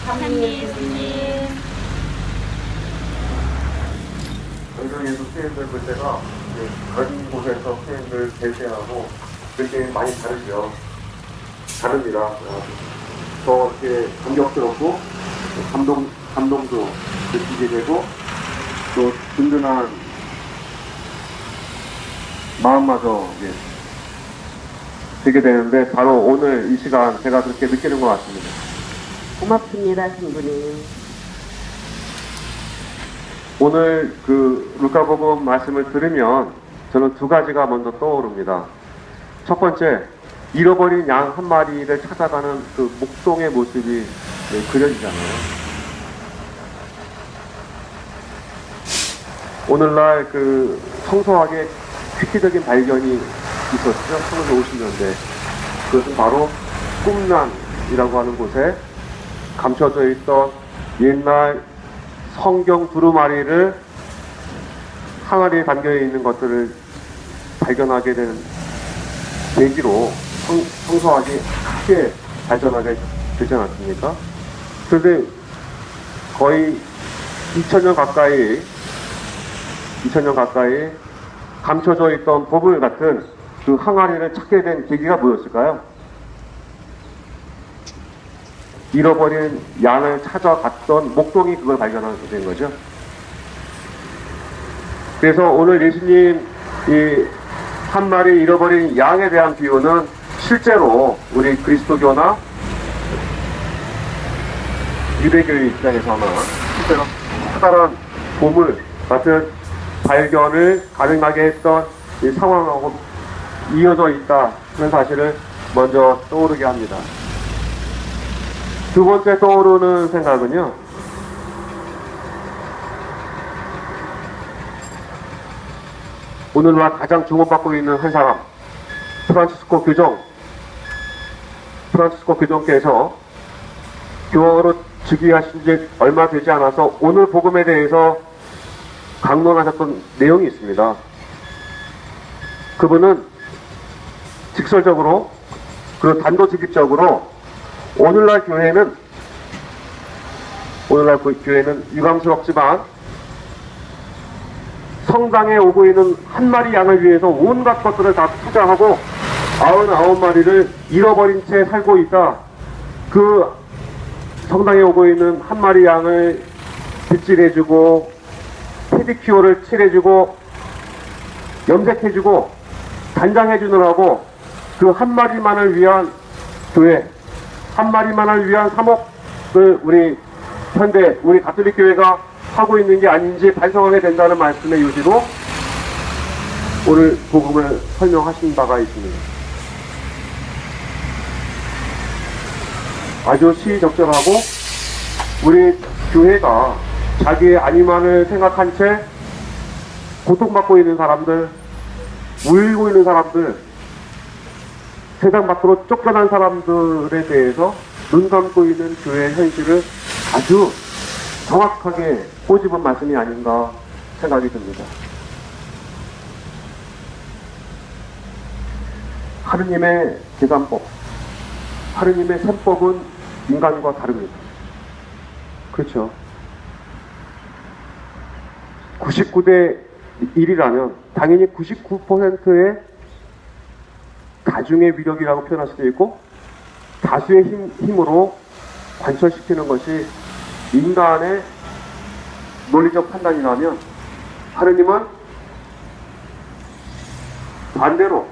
감사합니다, 예수님. 전경에서 수행들 볼 때가 다른 곳에서 수행들 될 때하고 그렇게 많이 다르죠. 다릅니다. 더 이렇게 감격스럽고 감동도 느끼게 되고 또 든든한 마음마저 되게 되는데 바로 오늘 이 시간 제가 그렇게 느끼는 것 같습니다. 고맙습니다, 성부님. 오늘 그 루카복음 말씀을 들으면 저는 두 가지가 먼저 떠오릅니다. 첫 번째, 잃어버린 양 한 마리를 찾아가는 그 목동의 모습이 그려지잖아요. 오늘날 그 성서학에 획기적인 발견이 있었죠. 1950년대. 그것은 바로 꿈란이라고 하는 곳에 감춰져 있던 옛날 성경 두루마리를 항아리에 담겨 있는 것들을 발견하게 되는 계기로 성서학이 크게 발전하게 되지 않았습니까? 그런데 거의 2000년 가까이 감춰져 있던 보물 같은 그 항아리를 찾게 된 계기가 뭐였을까요? 잃어버린 양을 찾아갔던 목동이 그걸 발견하게 된 거죠. 그래서 오늘 예수님 이 한 마리 잃어버린 양에 대한 비유는 실제로 우리 그리스도교나 유대교의 입장에서는 실제로 커다란 보물 같은 발견을 가능하게 했던 이 상황하고 이어져 있다는 사실을 먼저 떠오르게 합니다. 두 번째 떠오르는 생각은요, 오늘날 가장 주목받고 있는 한 사람, 프란치스코 교정께서 교황으로 즉위하신 지 얼마 되지 않아서 오늘 복음에 대해서 강론하셨던 내용이 있습니다. 그분은 직설적으로 그리고 단도직입적으로 오늘날 교회는 유감스럽지만 성당에 오고 있는 한 마리 양을 위해서 온갖 것들을 다 투자하고 99마리를 잃어버린 채 살고 있다. 그 성당에 오고 있는 한 마리 양을 빗질해주고 페디큐어를 칠해주고 염색해주고 단장해주느라고 그 한 마리만을 위한 교회, 한 마리만을 위한 사목을 우리 가톨릭 교회가 하고 있는 게 아닌지 반성하게 된다는 말씀의 요지로 오늘 복음을 설명하신 바가 있습니다. 아주 시의적절하고 우리 교회가 자기의 안위만을 생각한 채 고통받고 있는 사람들, 울고 있는 사람들, 세상 밖으로 쫓겨난 사람들에 대해서 눈 감고 있는 교회의 현실을 아주 정확하게 꼬집은 말씀이 아닌가 생각이 듭니다. 하느님의 계산법, 하느님의 셈법은 인간과 다릅니다. 그렇죠. 99대 1이라면 당연히 99%의 다중의 위력이라고 표현할 수도 있고 다수의 힘으로 관철시키는 것이 인간의 논리적 판단이라면 하느님은 반대로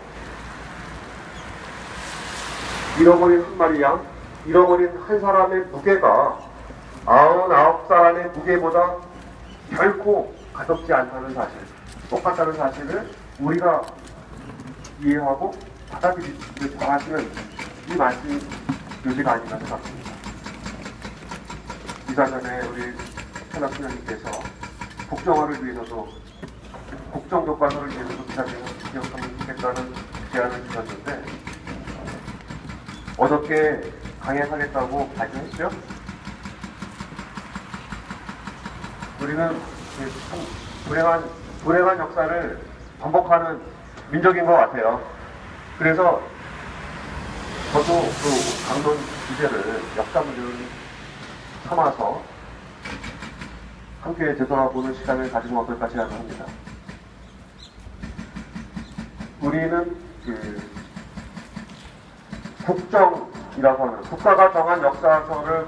잃어버린 한 마리 양, 잃어버린 한 사람의 무게가 99사람의 무게보다 결코 가볍지 않다는 사실, 똑같다는 사실을 우리가 이해하고 받아들이지 바라시는 이 말씀이 요지가 아닌가 생각합니다. 이사 전에 우리 현학수녀님께서 국정화를 위해서도 국정 교과서를 위해서도 기사님을 기억하면 좋겠다는 제안을 주셨는데 어저께 강행하겠다고 발표했죠? 우리는 참 불행한 역사를 반복하는 민족인 것 같아요. 그래서 저도 그 강론 주제를 역사 문제를 삼아서 함께 되돌아보는 시간을 가지면 어떨까 생각합니다. 우리는 국정이라고 하는 국가가 정한 역사서를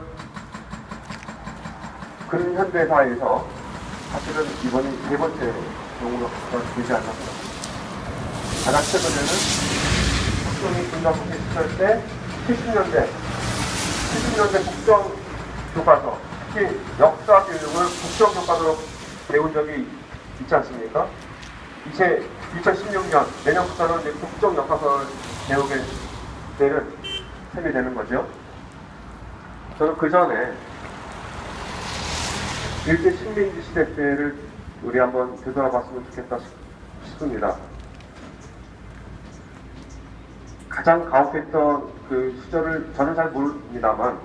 근현대사에서 사실은 이번이 세 번째 경우가 되지 않나 생각합니다. 가장 최근에는 국정이 군사국회 시절 때 70년대 국정 교과서, 특히 역사 교육을 국정 교과서로 배운 적이 있지 않습니까? 이제 2016년 내년부터는 이제 국정 교과서를 배우게 되는 셈이 되는 거죠. 저는 그 전에 일제 식민지 시대 때를 우리 한번 되돌아봤으면 좋겠다 싶습니다. 가장 가혹했던 그 시절을 저는 잘 모릅니다만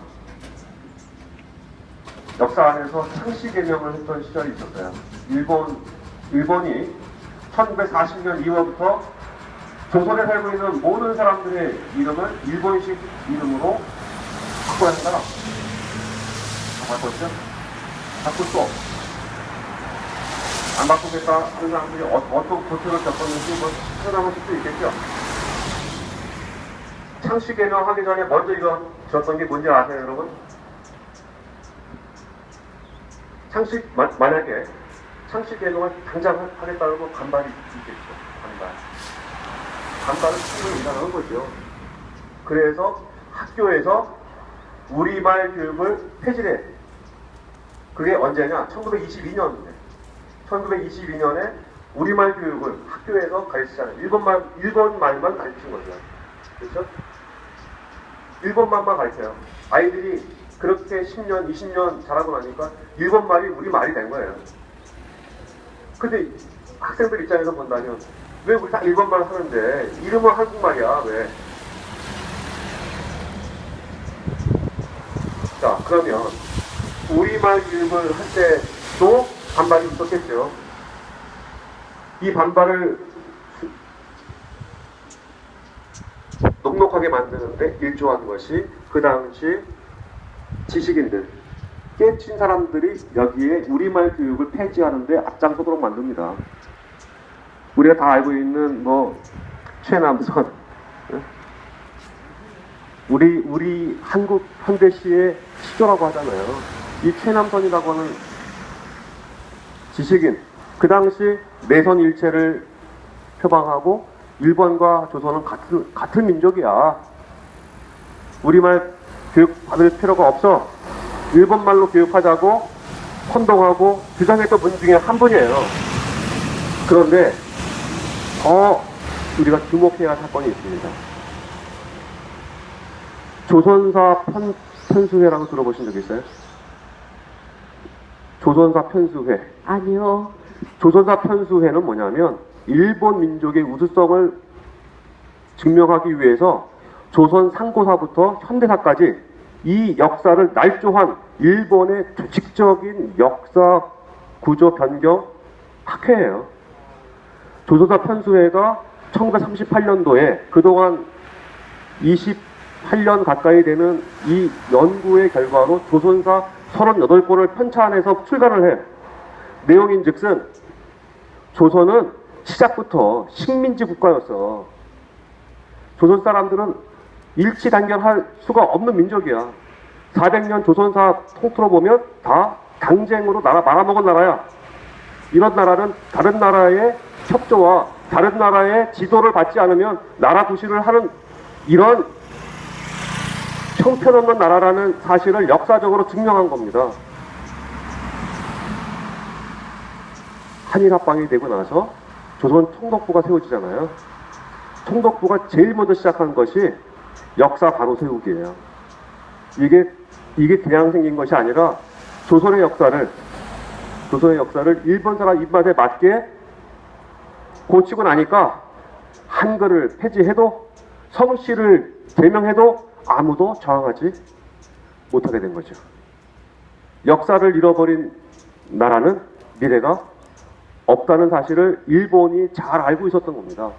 역사 안에서 창씨 개명을 했던 시절이 있었어요. 일본이 1940년 이후부터 조선에 살고 있는 모든 사람들의 이름을 일본식 이름으로 바꿔야 한다. 바꿨죠? 바꿀 수 없어. 안 바꾸겠다 하는 사람들이 어떤 고통을 겪었는지 뭐 생각하실 수 있겠죠? 창씨 개명하기 전에 먼저 이루어졌던 게 뭔지 아세요, 여러분? 만약에 창씨 개명을 당장 하겠다고 반발이 있겠죠. 반발은 충분히 일어나는 거죠. 그래서 학교에서 우리말 교육을 폐지해. 그게 언제냐? 1922년인데. 1922년에 우리말 교육을 학교에서 가르치잖아요. 일본 말만 가르친 거죠. 그렇죠? 일본말만 가르쳐요. 아이들이 그렇게 10년, 20년 자라고 나니까 일본 말이 우리 말이 된 거예요. 근데 학생들 입장에서 본다면 왜 우리 다 일본말 하는데 이름은 한국말이야, 왜? 자, 그러면 우리말 교육을 할 때도 반발이 있었겠죠. 이 반발을 녹록하게 만드는데 일조한 것이 그 당시 지식인들, 깨친 사람들이 여기에 우리말 교육을 폐지하는데 앞장서도록 만듭니다. 우리가 다 알고 있는 최남선, 우리 한국 현대시의 시조라고 하잖아요. 이 최남선이라고 하는 지식인, 그 당시 내선 일체를 표방하고 일본과 조선은 같은 민족이야. 우리말 교육 받을 필요가 없어. 일본말로 교육하자고 선동하고 주장했던 분 중에 한 분이에요. 그런데 더 우리가 주목해야 할 사건이 있습니다. 조선사 편수회라고 들어보신 적 있어요? 조선사 편수회. 아니요. 조선사 편수회는 뭐냐면 일본 민족의 우수성을 증명하기 위해서 조선 상고사부터 현대사까지 이 역사를 날조한 일본의 조직적인 역사 구조 변경 학회예요. 조선사 편수회가 1938년도에 그동안 28년 가까이 되는 이 연구의 결과로 조선사 38권을 편찬해서 출간을 해. 내용인즉슨 조선은 시작부터 식민지 국가였어. 조선 사람들은 일치단결할 수가 없는 민족이야. 400년 조선사 통틀어 보면 다 당쟁으로 나라 말아먹은 나라야. 이런 나라는 다른 나라의 협조와 다른 나라의 지도를 받지 않으면 나라 구실을 하는 이런 형편없는 나라라는 사실을 역사적으로 증명한 겁니다. 한일합방이 되고 나서 조선 총독부가 세워지잖아요. 총독부가 제일 먼저 시작한 것이 역사 바로 세우기예요. 이게 그냥 생긴 것이 아니라 조선의 역사를 일본 사람 입맛에 맞게 고치고 나니까 한글을 폐지해도 성씨를 제명해도 아무도 저항하지 못하게 된 거죠. 역사를 잃어버린 나라는 미래가 없다는 사실을 일본이 잘 알고 있었던 겁니다.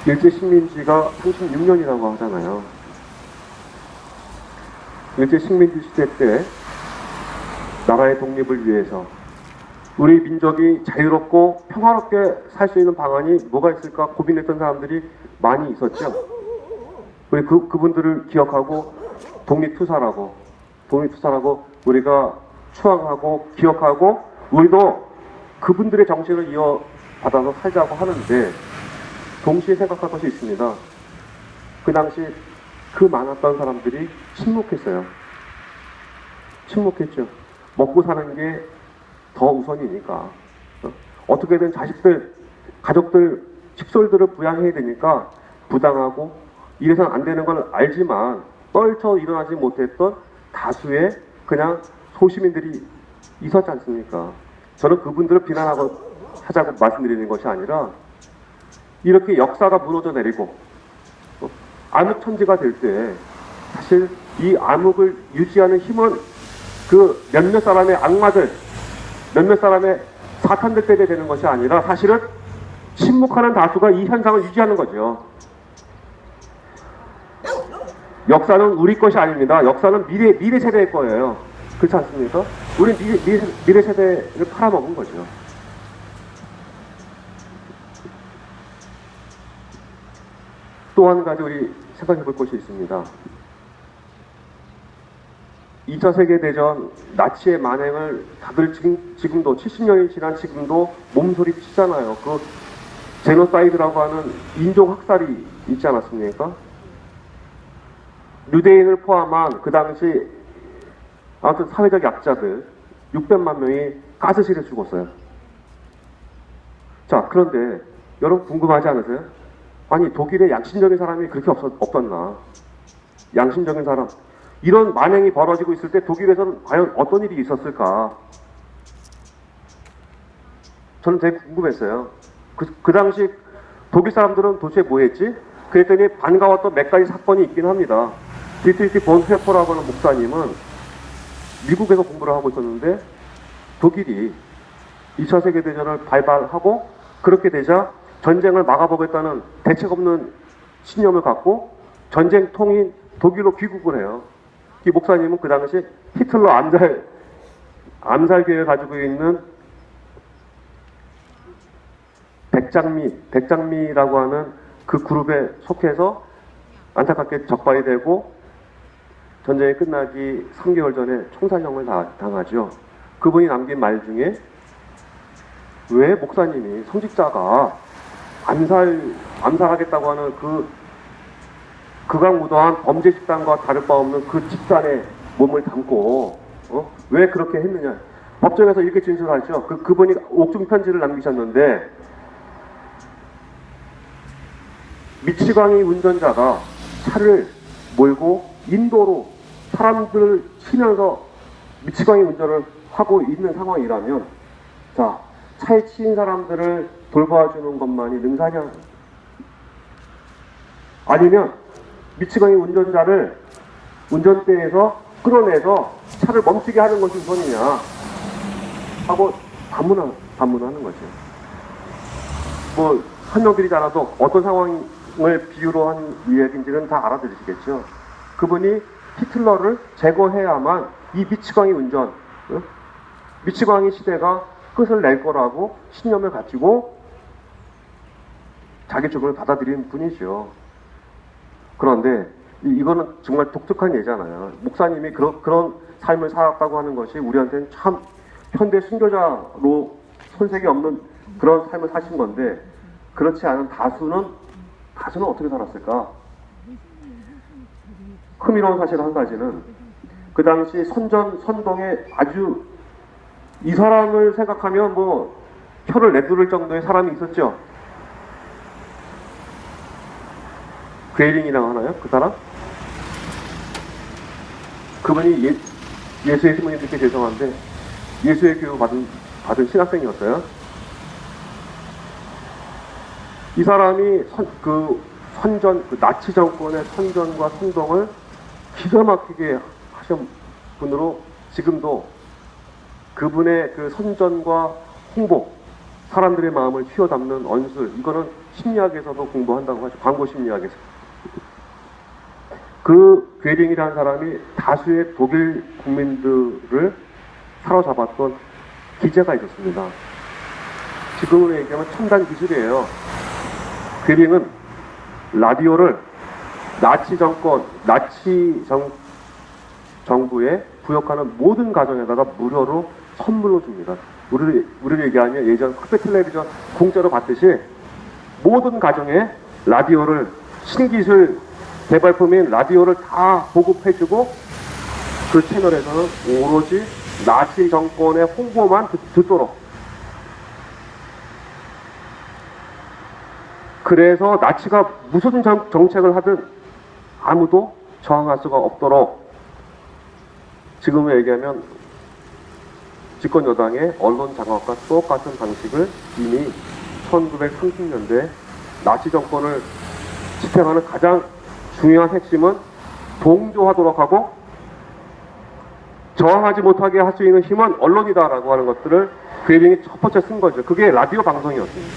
일제 식민지가 36년이라고 하잖아요. 일제 식민지 시대 때 나라의 독립을 위해서 우리 민족이 자유롭고 평화롭게 살 수 있는 방안이 뭐가 있을까 고민했던 사람들이 많이 있었죠. 우리 그분들을 기억하고 독립투사라고 우리가 추앙하고 기억하고 우리도 그분들의 정신을 이어받아서 살자고 하는데 동시에 생각할 것이 있습니다. 그 당시 그 많았던 사람들이 침묵했어요. 침묵했죠. 먹고 사는 게 더 우선이니까. 어떻게든 자식들, 가족들, 식솔들을 부양해야 되니까 부당하고 이래서는 안 되는 걸 알지만 떨쳐 일어나지 못했던 다수의 그냥 소시민들이 있었지 않습니까? 저는 그분들을 비난하자고 말씀드리는 것이 아니라 이렇게 역사가 무너져 내리고 암흑천지가 될 때 사실 이 암흑을 유지하는 힘은 그 몇몇 사람의 악마들, 몇몇 사람의 사탄들 때문에 되는 것이 아니라 사실은 침묵하는 다수가 이 현상을 유지하는 거죠. 역사는 우리 것이 아닙니다. 역사는 미래 세대의 거예요. 그렇지 않습니까? 우리 미래 세대를 팔아먹은 거죠. 또 한 가지 우리 생각해 볼 것이 있습니다. 2차 세계대전 나치의 만행을 다들 지금도 70년이 지난 지금도 몸소리 치잖아요. 그 제노사이드라고 하는 인종 학살이 있지 않았습니까? 유대인을 포함한 그 당시 아무튼 사회적 약자들 600만 명이 가스실에 죽었어요. 자, 그런데 여러분 궁금하지 않으세요? 아니 독일에 양심적인 사람이 그렇게 없었나? 양심적인 사람. 이런 만행이 벌어지고 있을 때 독일에서는 과연 어떤 일이 있었을까? 저는 되게 궁금했어요. 그 당시 독일 사람들은 도대체 뭐 했지? 그랬더니 반가웠던 몇 가지 사건이 있긴 합니다. 디트리히 본헤퍼라고 하는 목사님은 미국에서 공부를 하고 있었는데 독일이 2차 세계대전을 발발하고 그렇게 되자 전쟁을 막아보겠다는 대책 없는 신념을 갖고 전쟁통인 독일로 귀국을 해요. 이 목사님은 그 당시 히틀러 암살 계획을 가지고 있는 백장미라고 하는 그 그룹에 속해서 안타깝게 적발이 되고 전쟁이 끝나기 3개월 전에 총살형을 당하죠. 그분이 남긴 말 중에 왜 목사님이 성직자가 암살하겠다고 하는 극악무도한 범죄 집단과 다를 바 없는 그 집단에 몸을 담고 왜 그렇게 했느냐. 법정에서 이렇게 진술하죠. 그분이 옥중 편지를 남기셨는데 미치광이 운전자가 차를 몰고 인도로 사람들을 치면서 미치광이 운전을 하고 있는 상황이라면 자, 차에 치인 사람들을 돌봐주는 것만이 능사냐? 아니면 미치광이 운전자를 운전대에서 끌어내서 차를 멈추게 하는 것이 우선이냐 하고 반문하는 거죠. 뭐 설명드리지 않아도 어떤 상황을 비유로 한 이야기인지는 다 알아들으시겠죠. 그분이 히틀러를 제거해야만 이 미치광이 운전, 미치광이 시대가 끝을 낼 거라고 신념을 가지고 자기 죽음을 받아들이는 분이죠. 그런데 이거는 정말 독특한 예잖아요. 목사님이 그런 삶을 살았다고 하는 것이 우리한테는 참 현대 순교자로 손색이 없는 그런 삶을 사신 건데 그렇지 않은 다수는 어떻게 살았을까? 흥미로운 사실 한 가지는 그 당시 선동에 아주 이 사람을 생각하면 뭐 혀를 내두를 정도의 사람이 있었죠. 괴링이라고 하나요? 그 사람? 그분이 예수의 신부님들께 죄송한데 예수의 교육 받은 신학생이었어요. 이 사람이 그 나치 정권의 선전과 선동을 기가 막히게 하신 분으로 지금도 그분의 그 선전과 홍보, 사람들의 마음을 휘어담는 언술, 이거는 심리학에서도 공부한다고 하죠. 광고 심리학에서. 그 괴링이라는 사람이 다수의 독일 국민들을 사로잡았던 기제가 있었습니다. 지금으로 얘기하면 첨단 기술이에요. 괴링은 라디오를 정부에 부역하는 모든 가정에다가 무료로 선물로 줍니다. 우리를 얘기하면 예전 흑백 텔레비전 공짜로 받듯이 모든 가정에 라디오를 신기술 개발품인 라디오를 다 보급해주고 그 채널에서는 오로지 나치 정권의 홍보만 듣도록. 그래서 나치가 무슨 정책을 하든 아무도 저항할 수가 없도록 지금으로 얘기하면 집권 여당의 언론 장악과 똑같은 방식을 이미 1930년대 나치 정권을 집행하는 가장 중요한 핵심은 동조하도록 하고 저항하지 못하게 할 수 있는 힘은 언론이다라고 하는 것들을 괴링이 첫 번째 쓴 거죠. 그게 라디오 방송이었습니다.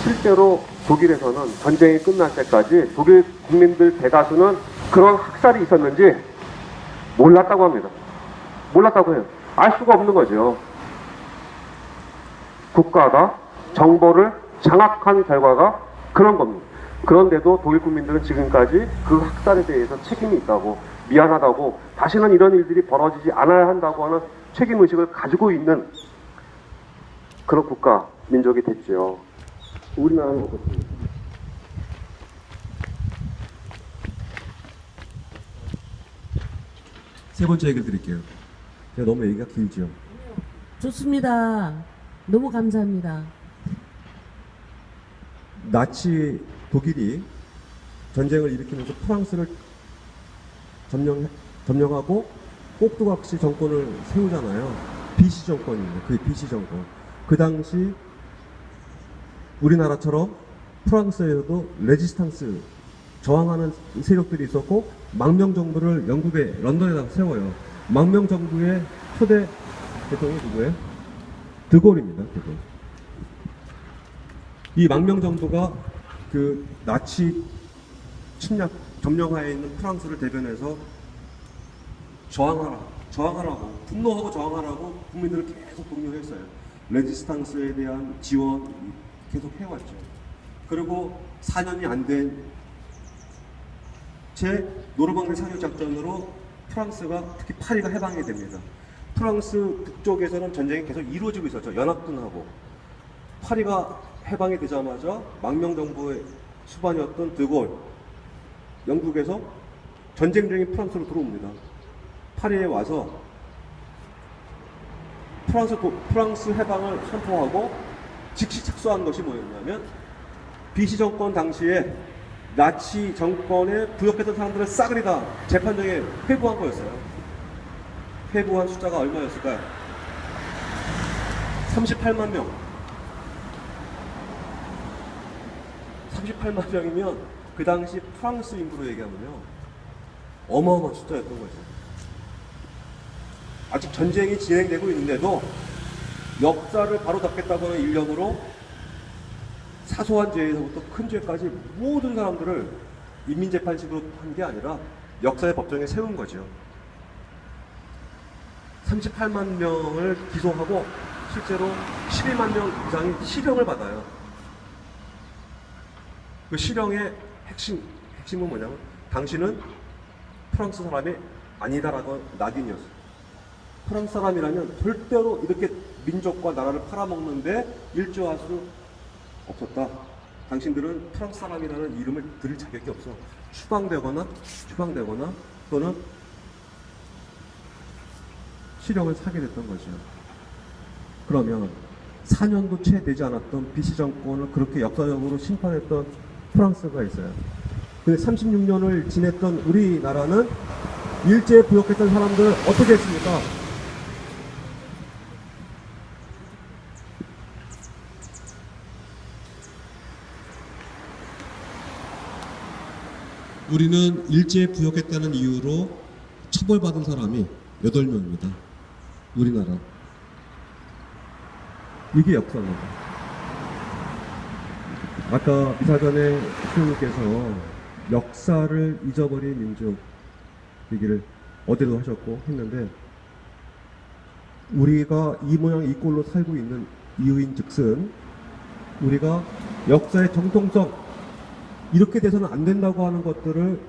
실제로 독일에서는 전쟁이 끝날 때까지 독일 국민들 대다수는 그런 학살이 있었는지 몰랐다고 합니다. 몰랐다고 해요. 알 수가 없는 거죠. 국가가 정보를 장악한 결과가 그런 겁니다. 그런데도 독일 국민들은 지금까지 그 학살에 대해서 책임이 있다고, 미안하다고, 다시는 이런 일들이 벌어지지 않아야 한다고 하는 책임의식을 가지고 있는 그런 국가, 민족이 됐죠. 우리나라는 어떻습니까? 세 번째 얘기를 드릴게요. 제가 너무 얘기가 길죠. 좋습니다. 너무 감사합니다. 나치 독일이 전쟁을 일으키면서 프랑스를 점령하고 꼭두각시 정권을 세우잖아요. 비시 정권입니다. 그게 비시 정권. 그 당시 우리나라처럼 프랑스에서도 레지스탕스 저항하는 세력들이 있었고 망명 정부를 영국의 런던에다가 세워요. 망명 정부의 초대 대통령이 누구예요? 드골입니다. 드골. 이 망명 정부가 그 나치 침략 점령하에 있는 프랑스를 대변해서 저항하라고 분노하고 저항하라고 국민들을 계속 독려했어요. 레지스탕스에 대한 지원 계속 해왔죠. 그리고 4년이 안 된 채 노르망디 상륙 작전으로 프랑스가 특히 파리가 해방이 됩니다. 프랑스 북쪽에서는 전쟁이 계속 이루어지고 있었죠. 연합군하고. 파리가 해방이 되자마자 망명정부의 수반이었던 드골, 영국에서 전쟁 중인 프랑스로 들어옵니다. 파리에 와서 프랑스 해방을 선포하고 즉시 착수한 것이 뭐였냐면 비시 정권 당시에 나치 정권에 부역했던 사람들을 싸그리 다 재판정에 회부한 거였어요. 회부한 숫자가 얼마였을까요? 38만 명. 38만 명이면 그 당시 프랑스 인구로 얘기하면요 어마어마한 숫자였던 거죠. 아직 전쟁이 진행되고 있는데도 역사를 바로 잡겠다고 하는 일념으로 사소한 죄에서부터 큰 죄까지 모든 사람들을 인민재판식으로 한 게 아니라 역사의 법정에 세운 거죠. 38만 명을 기소하고 실제로 12만 명 이상이 실형을 받아요. 그 실형의 핵심은 뭐냐면 당신은 프랑스 사람이 아니다라고 낙인이었어요. 프랑스 사람이라면 절대로 이렇게 민족과 나라를 팔아먹는데 일조할 수 없었다. 당신들은 프랑스 사람이라는 이름을 들을 자격이 없어. 추방되거나 또는 실형을 사게 됐던 거죠. 그러면 4년도 채 되지 않았던 비시 정권을 그렇게 역사적으로 심판했던 프랑스가 있어요. 근데 36년을 지냈던 우리나라는 일제에 부역했던 사람들 어떻게 했습니까? 우리는 일제에 부역했다는 이유로 처벌받은 사람이 8명입니다. 우리나라. 이게 역사입니다. 아까 미사전에 수님께서 역사를 잊어버린 민족 얘기를 어디로 하셨고 했는데, 우리가 이 모양 이 꼴로 살고 있는 이유인 즉슨 우리가 역사의 정통성, 이렇게 돼서는 안 된다고 하는 것들을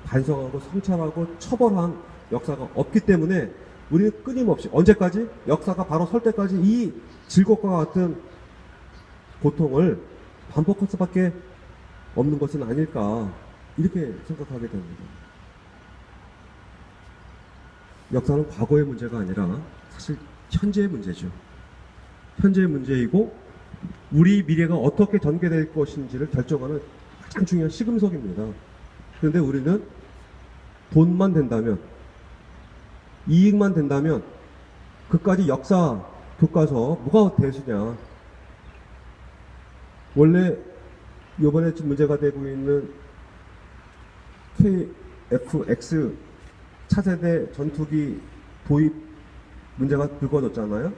반성하고 성찰하고 처벌한 역사가 없기 때문에 우리는 끊임없이 언제까지? 역사가 바로 설 때까지 이 질곡과 같은 고통을 반복할 수밖에 없는 것은 아닐까, 이렇게 생각하게 됩니다. 역사는 과거의 문제가 아니라 사실 현재의 문제죠. 현재의 문제이고 우리 미래가 어떻게 전개될 것인지를 결정하는 가장 중요한 시금석입니다. 그런데 우리는 돈만 된다면, 이익만 된다면 그까지 역사 교과서 뭐가 대수냐. 원래 이번에 지금 문제가 되고 있는 KF-X 차세대 전투기 도입 문제가 불거졌잖아요.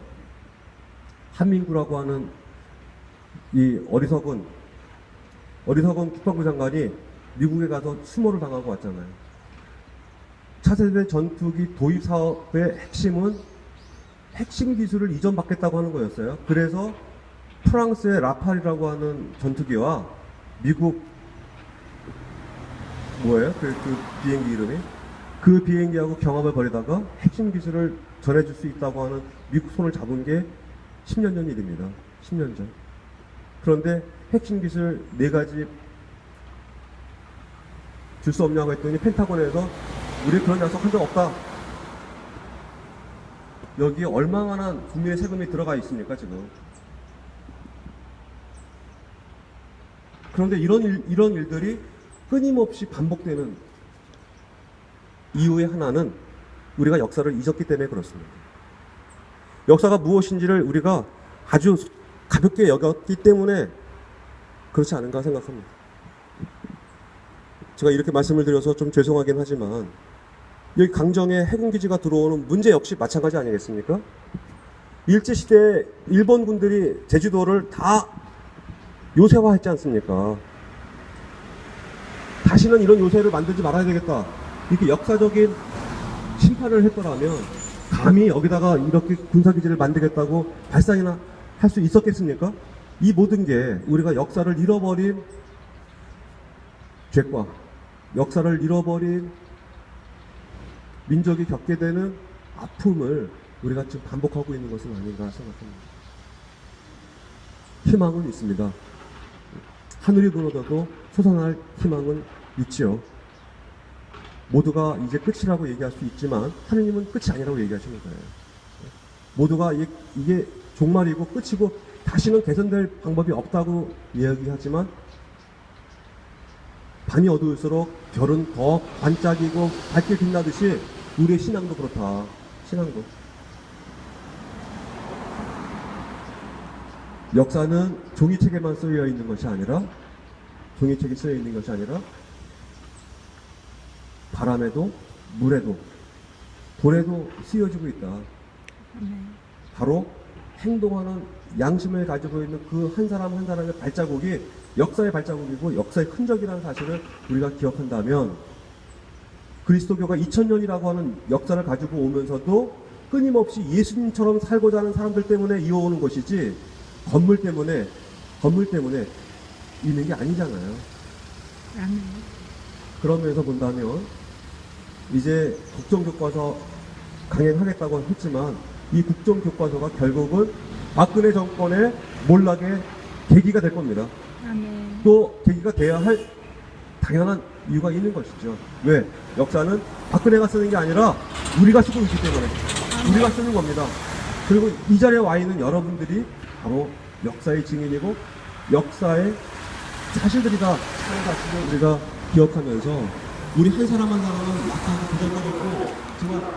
한민구라고 하는 이 어리석은 국방부 장관이 미국에 가서 수모를 당하고 왔잖아요. 차세대 전투기 도입 사업의 핵심은 핵심 기술을 이전받겠다고 하는 거였어요. 그래서 프랑스의 라팔이라고 하는 전투기와 미국 뭐예요? 그 비행기 이름이? 그 비행기하고 경합을 벌이다가 핵심 기술을 전해줄 수 있다고 하는 미국 손을 잡은 게 10년 전 일입니다. 10년 전. 그런데 핵심 기술 4가지 줄 수 없냐고 했더니 펜타곤에서 우리 그런 약속 한 적 없다. 여기에 얼마나 국민의 세금이 들어가 있습니까, 지금? 그런데 이런 일들이 끊임없이 반복되는 이유의 하나는 우리가 역사를 잊었기 때문에 그렇습니다. 역사가 무엇인지를 우리가 아주 가볍게 여겼기 때문에 그렇지 않은가 생각합니다. 제가 이렇게 말씀을 드려서 좀 죄송하긴 하지만 여기 강정에 해군기지가 들어오는 문제 역시 마찬가지 아니겠습니까? 일제시대에 일본 군들이 제주도를 다 요새화했지 않습니까? 다시는 이런 요새를 만들지 말아야 되겠다, 이렇게 역사적인 심판을 했더라면 감히 여기다가 이렇게 군사기지를 만들겠다고 발상이나 할 수 있었겠습니까? 이 모든 게 우리가 역사를 잃어버린 죄과, 역사를 잃어버린 민족이 겪게 되는 아픔을 우리가 지금 반복하고 있는 것은 아닌가 생각합니다. 희망은 있습니다. 하늘이 무너져도 솟아날 희망은 있지요. 모두가 이제 끝이라고 얘기할 수 있지만 하느님은 끝이 아니라고 얘기하시는 거예요. 모두가 이게 종말이고 끝이고 다시는 개선될 방법이 없다고 이야기하지만 밤이 어두울수록 별은 더 반짝이고 밝게 빛나듯이 우리의 신앙도 그렇다. 신앙도. 역사는 종이책에만 쓰여 있는 것이 아니라, 종이책에 쓰여 있는 것이 아니라 바람에도 물에도 돌에도 쓰여지고 있다. 바로 행동하는 양심을 가지고 있는 그 한 사람 한 사람의 발자국이 역사의 발자국이고 역사의 흔적이라는 사실을 우리가 기억한다면, 그리스도교가 2000년이라고 하는 역사를 가지고 오면서도 끊임없이 예수님처럼 살고자 하는 사람들 때문에 이어오는 것이지 건물 때문에 있는 게 아니잖아요. 그런 면에서 본다면 이제 국정교과서 강행하겠다고 했지만 이 국정교과서가 결국은 박근혜 정권의 몰락의 계기가 될 겁니다. 또 계기가 돼야 할 당연한 이유가 있는 것이죠. 왜? 역사는 박근혜가 쓰는 게 아니라 우리가 쓰고 있기 때문에 우리가 쓰는 겁니다. 그리고 이 자리에 와 있는 여러분들이 바로 역사의 증인이고 역사의 사실들이다 하는 사실을 우리가 기억하면서 우리 한 사람 한 사람은 약간 부정적이고 정말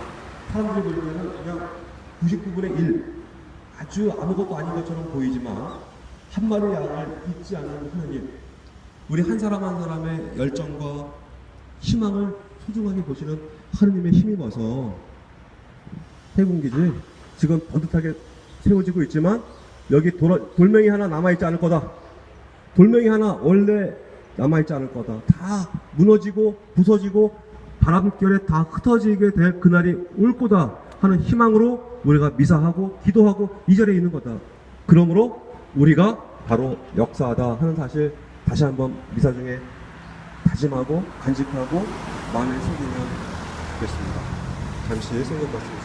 사람들이 볼 때는 그냥 99분의 1 아주 아무것도 아닌 것처럼 보이지만 한 마리의 양을 잊지 않는 하나님, 우리 한 사람 한 사람의 열정과 희망을 소중하게 보시는 하느님의 힘입어서 해군기지 지금 번듯하게 세워지고 있지만 여기 돌멩이 하나 남아있지 않을 거다. 돌멩이 하나 원래 남아있지 않을 거다. 다 무너지고 부서지고 바람결에 다 흩어지게 될 그날이 올 거다 하는 희망으로 우리가 미사하고 기도하고 이 자리에 있는 거다. 그러므로 우리가 바로 역사하다 하는 사실 다시 한번 미사 중에 다짐하고 간직하고 마음에 새기면 좋겠습니다. 잠시 생각 말씀